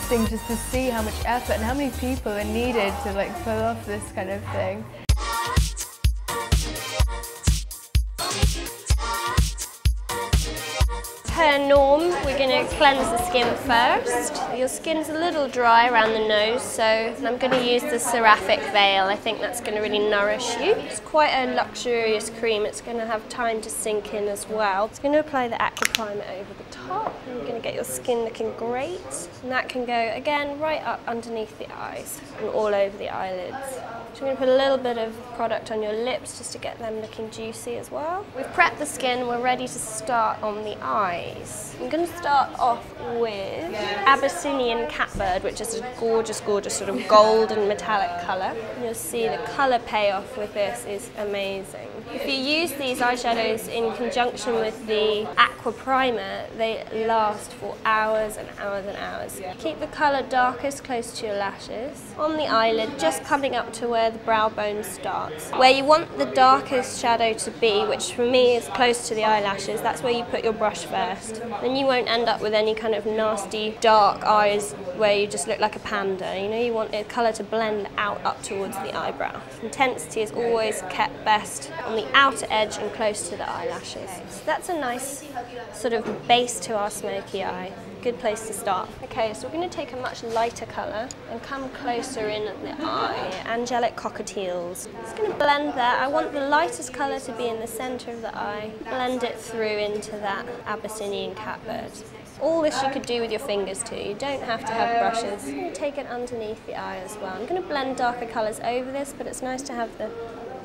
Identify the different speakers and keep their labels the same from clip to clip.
Speaker 1: interesting just to see how much effort and how many people are needed to like pull off this kind of thing.
Speaker 2: Per norm, we're going to cleanse the skin first. Your skin's a little dry around the nose, so I'm going to use the Seraphic Veil. I think that's going to really nourish you. It's quite a luxurious cream. It's going to have time to sink in as well. It's going to apply the Aqua Primer over the top. And you're going to get your skin looking great. And that can go, again, right up underneath the eyes and all over the eyelids. So I'm going to put a little bit of product on your lips just to get them looking juicy as well. We've prepped the skin, we're ready to start on the eyes. I'm going to start off with Abyssinian Catbird, which is a gorgeous, gorgeous sort of gold and metallic colour. You'll see the colour payoff with this is amazing. If you use these eyeshadows in conjunction with the Aqua Primer, they last for hours and hours and hours. Keep the colour darkest close to your lashes. On the eyelid, just coming up to where the brow bone starts. Where you want the darkest shadow to be, which for me is close to the eyelashes, that's where you put your brush first. Then you won't end up with any kind of nasty dark eyes where you just look like a panda. You know, you want the colour to blend out up towards the eyebrow. Intensity is always kept best on the outer edge and close to the eyelashes. So that's a nice sort of base to our smoky eye. Good place to start. Okay, so we're going to take a much lighter colour and come closer in at the eye. Angelic Cockatiels. Just going to blend that. I want the lightest colour to be in the centre of the eye. Blend it through into that Abyssinian Catbird. All this you could do with your fingers too. You don't have to have brushes. I'm going to take it underneath the eye as well. I'm going to blend darker colours over this, but it's nice to have the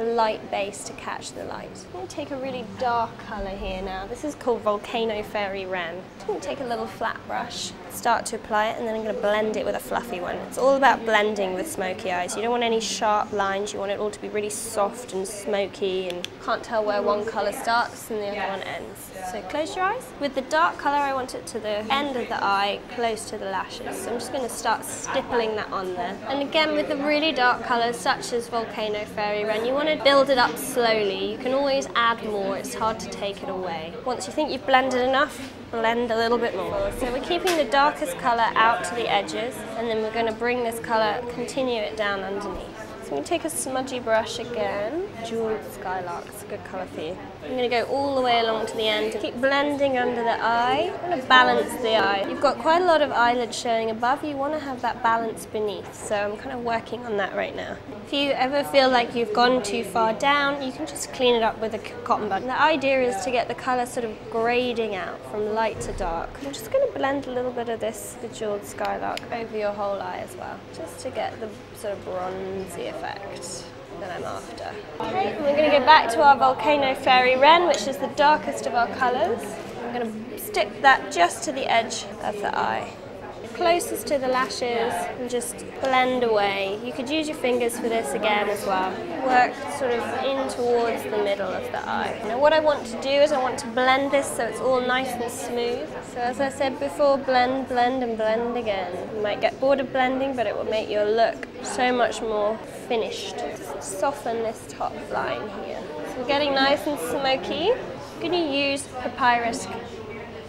Speaker 2: light base to catch the light. I'm going to take a really dark colour here now. This is called Volcano Fairy Wren. I'm going to take a little flat brush, start to apply it, and then I'm going to blend it with a fluffy one. It's all about blending with smoky eyes. You don't want any sharp lines. You want it all to be really soft and smoky, and can't tell where one colour starts and the other one ends. So close your eyes. With the dark colour, I want it to the end of the eye, close to the lashes. So I'm just going to start stippling that on there. And again, with the really dark colours, such as Volcano Fairy Wren, you want to build it up slowly. You can always add more. It's hard to take it away. Once you think you've blended enough, blend a little bit more. So we're keeping the darkest colour out to the edges, and then we're going to bring this colour, continue it down underneath. So I'm going to take a smudgy brush again. Jeweled Skylark, it's a good colour for you. I'm going to go all the way along to the end. Keep blending under the eye. I'm going to balance the eye. You've got quite a lot of eyelid showing above. You want to have that balance beneath. So I'm kind of working on that right now. If you ever feel like you've gone too far down, you can just clean it up with a cotton bud. The idea is to get the colour sort of grading out from light to dark. I'm just going to blend a little bit of this Bejeweled Skylark over your whole eye as well, just to get the sort of bronzy effect that I'm after. Okay, and we're going to go back to our Volcano Fairy Wren, which is the darkest of our colours. I'm going to stick that just to the edge of the eye, closest to the lashes, and just blend away. You could use your fingers for this again as well. Work sort of in towards the middle of the eye. Now what I want to do is I want to blend this so it's all nice and smooth. So as I said before, blend, blend and blend again. You might get bored of blending, but it will make your look so much more finished. Just soften this top line here. So we're getting nice and smoky. I'm going to use Papyrus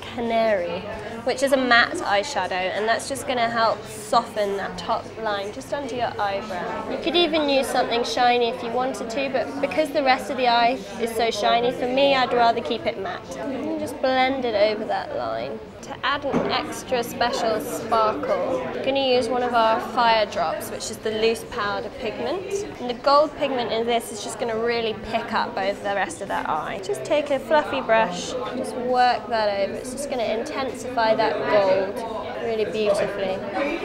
Speaker 2: Canary, which is a matte eyeshadow, and that's just going to help soften that top line just under your eyebrow. You could even use something shiny if you wanted to, but because the rest of the eye is so shiny, for me I'd rather keep it matte. And just blend it over that line. To add an extra special sparkle, I'm going to use one of our fire drops, which is the loose powder pigment. And the gold pigment in this is just going to really pick up over the rest of that eye. Just take a fluffy brush, just work that over. It's just going to intensify that gold really beautifully.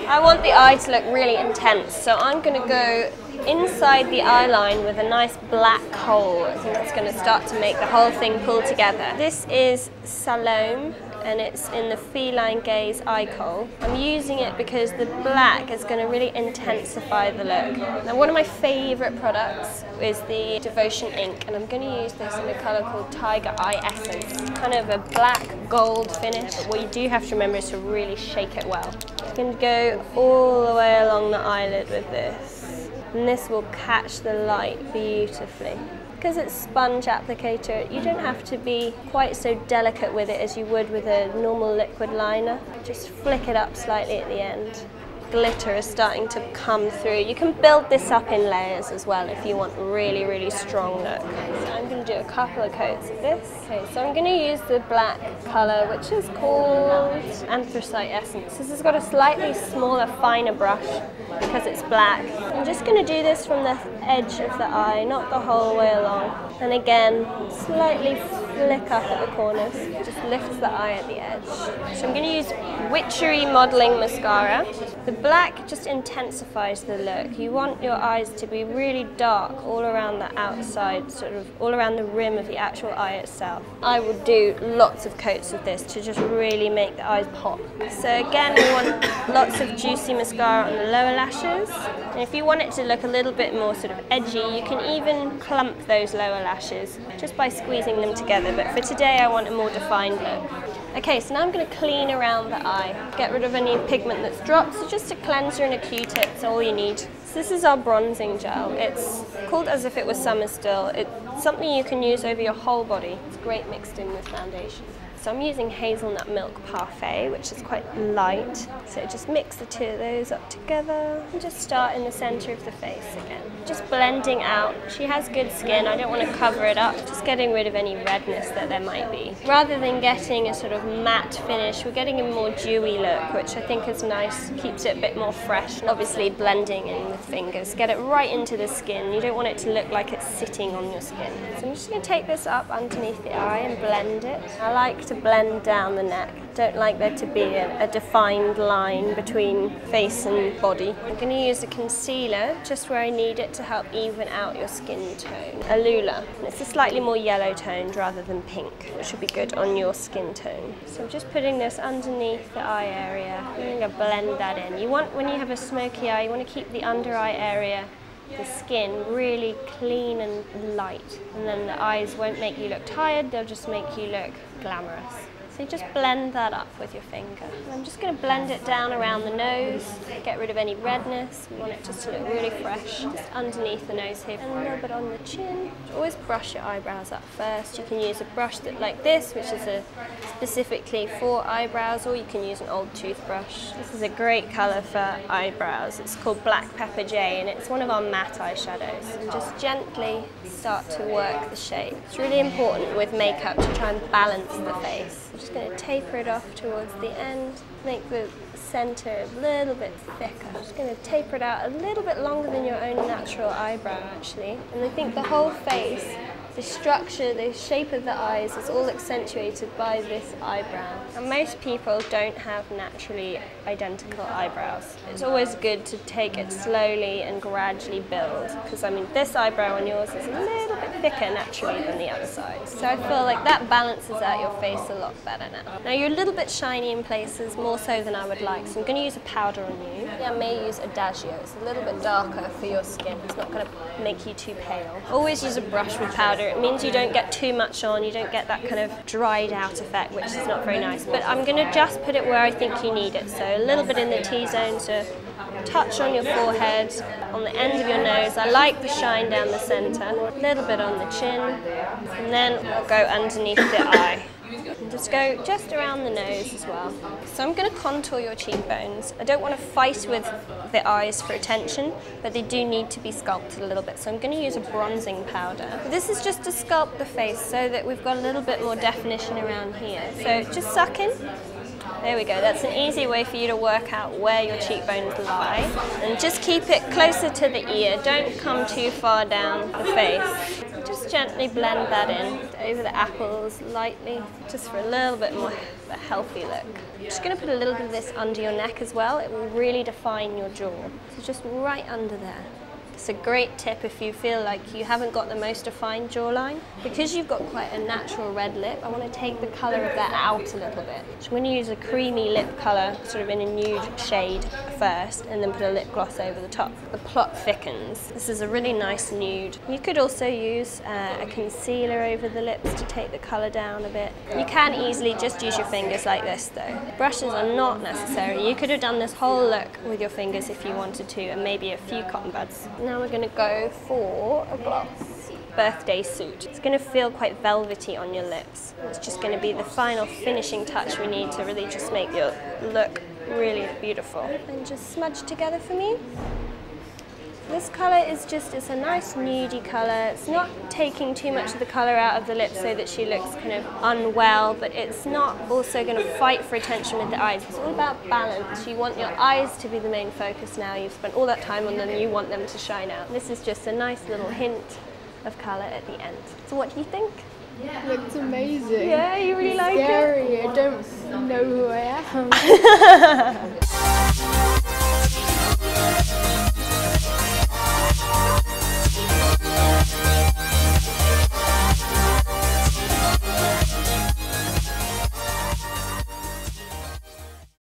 Speaker 2: I want the eye to look really intense, so I'm going to go inside the eye line with a nice black hole. I think it's going to start to make the whole thing pull together. This is Salome, and it's in the Feline Gaze Eye Kohl. I'm using it because the black is going to really intensify the look. Now one of my favourite products is the Devotion ink, and I'm going to use this in a colour called Tiger Eye Essence. Kind of a black gold finish, but what you do have to remember is to really shake it well. You can go all the way along the eyelid with this, and this will catch the light beautifully. Because it's sponge applicator, you don't have to be quite so delicate with it as you would with a normal liquid liner. Just flick it up slightly at the end. glitter is starting to come through. You can build this up in layers as well if you want a really, really strong look. So I'm going to do a couple of coats of this. Okay, so I'm going to use the black colour, which is called Anthracite Essence. This has got a slightly smaller, finer brush because it's black. I'm just going to do this from the edge of the eye, not the whole way along. And again, slightly flick up at the corners. It just lifts the eye at the edge. So I'm going to use Witchery Modelling Mascara. The black just intensifies the look. You want your eyes to be really dark all around the outside, sort of all around the rim of the actual eye itself. I will do lots of coats of this to just really make the eyes pop. So again, we want lots of juicy mascara on the lower lashes. And if you want it to look a little bit more sort of edgy, you can even clump those lower lashes just by squeezing them together. But for today, I want a more defined look. Okay, so now I'm going to clean around the eye, get rid of any pigment that's dropped. So just a cleanser and a Q-tip, that's all you need. So this is our bronzing gel. It's called As If It Was Summer Still. It's something you can use over your whole body. It's great mixed in with foundation. So I'm using hazelnut milk parfait, which is quite light. So just mix the two of those up together and just start in the center of the face again. Just blending out. She has good skin. I don't want to cover it up. Just getting rid of any redness that there might be. Rather than getting a sort of matte finish, we're getting a more dewy look, which I think is nice. Keeps it a bit more fresh. Obviously blending in with fingers. Get it right into the skin. You don't want it to look like it's sitting on your skin. So I'm just going to take this up underneath the eye and blend it. I like to blend down the neck. Don't like there to be a defined line between face and body. I'm going to use a concealer just where I need it to help even out your skin tone. Alula. It's a slightly more yellow toned rather than pink, which should be good on your skin tone. So I'm just putting this underneath the eye area. I'm going to blend that in. You want, when you have a smoky eye, you want to keep the under eye area, the skin, really clean and light. And then the eyes won't make you look tired, they'll just make you look glamorous. So you just blend that up with your finger. And I'm just going to blend it down around the nose, get rid of any redness. We want it just to look really fresh, just underneath the nose here, and a little bit on the chin. Always brush your eyebrows up first. You can use a brush that like this, which is specifically for eyebrows, or you can use an old toothbrush. This is a great colour for eyebrows. It's called Black Pepper Jay, and it's one of our matte eyeshadows. And just gently start to work the shape. It's really important with makeup to try and balance the face. I'm just going to taper it off towards the end, make the centre a little bit thicker. I'm just going to taper it out a little bit longer than your own natural eyebrow actually. And I think the whole face, the structure, the shape of the eyes is all accentuated by this eyebrow. And most people don't have naturally identical eyebrows. It's always good to take it slowly and gradually build, because I mean this eyebrow on yours is a little bit thicker naturally than the other side. So I feel like that balances out your face a lot better now. Now you're a little bit shiny in places, more so than I would like, so I'm going to use a powder on you. I may use Adagio. It's a little bit darker for your skin. It's not going to make you too pale. Always use a brush with powder. It means you don't get too much on, you don't get that kind of dried out effect, which is not very nice. But I'm going to just put it where I think you need it. So a little bit in the T-zone, so touch on your forehead, on the end of your nose. I like the shine down the centre. A little bit on the chin, and then I'll go underneath the eye. And just go just around the nose as well. So I'm going to contour your cheekbones. I don't want to fight with the eyes for attention, but they do need to be sculpted a little bit. So I'm going to use a bronzing powder. This is just to sculpt the face so that we've got a little bit more definition around here. So just suck in. There we go, that's an easy way for you to work out where your cheekbones lie. And just keep it closer to the ear, don't come too far down the face. Just gently blend that in over the apples lightly, just for a little bit more of a healthy look. I'm just going to put a little bit of this under your neck as well, it will really define your jaw. So just right under there. It's a great tip if you feel like you haven't got the most defined jawline. Because you've got quite a natural red lip, I want to take the colour of that out a little bit. So I'm going to use a creamy lip colour, sort of in a nude shade first, and then put a lip gloss over the top. The plot thickens. This is a really nice nude. You could also use a concealer over the lips to take the colour down a bit. You can easily just use your fingers like this though. Brushes are not necessary. You could have done this whole look with your fingers if you wanted to, and maybe a few cotton buds. Now we're going to go for a gloss. Birthday suit. It's going to feel quite velvety on your lips. It's just going to be the final finishing touch we need to really just make your look really beautiful. And just smudge together for me. This colour is just, it's a nice nudie colour. It's not taking too much of the colour out of the lips so that she looks kind of unwell, but it's not also going to fight for attention with the eyes. It's all about balance. You want your eyes to be the main focus now. You've spent all that time on them, you want them to shine out. This is just a nice little hint of colour at the end. So what do you think?
Speaker 1: Yeah. Looks amazing.
Speaker 2: Yeah, you really like it?
Speaker 1: Scary. I don't know who I am.